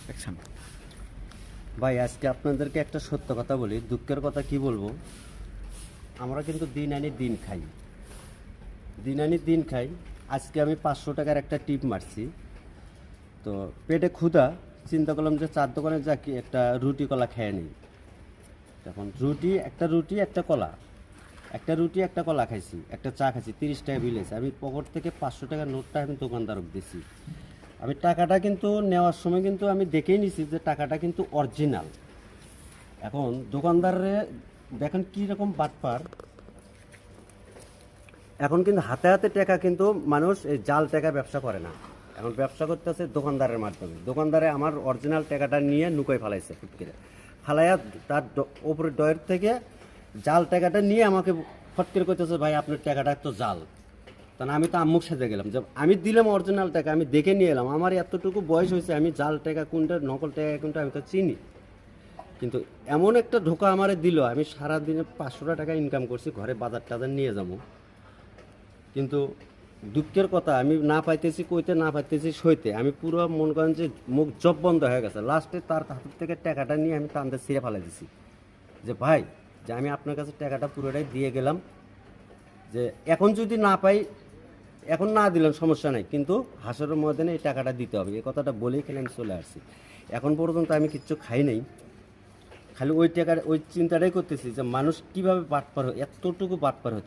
Action. ভাই আজকে আপনাদেরকে একটা সত্য কথা বলি, দুঃখের কথা কি বলবো। আমরা কিন্তু দিন আনি দিন খাই, দিন আনি দিন খাই। আজকে আমি 500 টাকার একটা টিপ মারছি, তো পেটে ক্ষুধা, চিন্তা করলাম যে চার দোকানে যা কি একটা রুটি কলা খেয়ে নিই। তখন রুটি একটা কলা, একটা রুটি একটা কলা খাইছি, একটা চা খাইছি, 30 টাকা বিল হয়েছে। আমি পকেট থেকে 500 টাকার নোটটা আমি দোকানদারক দিছি। আমি টাকাটা কিন্তু নেওয়ার সময় কিন্তু আমি দেখেই নিছি যে টাকাটা কিন্তু অরিজিনাল। এখন দোকানদারে দেখেন কী রকম বাটপার। এখন কিন্তু হাতে হাতে টাকা কিন্তু মানুষ এই জাল টাকা ব্যবসা করে না, এখন ব্যবসা করতেছে দোকানদারের মাধ্যমে। দোকানদারে আমার অরিজিনাল টাকাটা নিয়ে নুকোয় ফালাইছে, ফুটকিরে ফালাইয়া তার ওপরে ডয়ের থেকে জাল টাকাটা নিয়ে আমাকে ফটকিরে করতেছে, ভাই আপনার টাকাটা তো জাল। তাহলে আমি তো আম্মুক সাথে গেলাম, যে আমি দিলাম অরিজিনাল টাকা, আমি দেখে নিয়ে এলাম, আমার এতটুকু বয়স হয়েছে, আমি জাল টাকা কোনটা নকল টাকা কোনটা আমি তো চিনি। কিন্তু এমন একটা ধোকা আমারে দিল, আমি সারাদিনে 500 টাকা ইনকাম করছি, ঘরে বাজার টাজার নিয়ে যাবো। কিন্তু দুঃখের কথা, আমি না পাইতেছি কইতে, না পাইতেছি সইতে, আমি পুরো মন করেন যে মুখ জব বন্ধ হয়ে গেছে। লাস্টে তার হাতের থেকে টাকাটা নিয়ে আমি টানতে ছিঁড়ে ফেলে দিছি, যে ভাই, যে আমি আপনার কাছে টাকাটা পুরোটাই দিয়ে গেলাম, যে এখন যদি না পাই, এখন না দিলেন সমস্যা নাই, কিন্তু হাসরের ময়দানে এই টাকাটা দিতে হবে, এই কথাটা বলেই খেলে আমি চলে আসছি। এখন পর্যন্ত আমি কিচ্ছু খাই নাই, খালি ওই টাকার ওই চিন্তাটাই করতেছি যে মানুষ কীভাবে বাটপার হয়, এতটুকু বাটপার হতে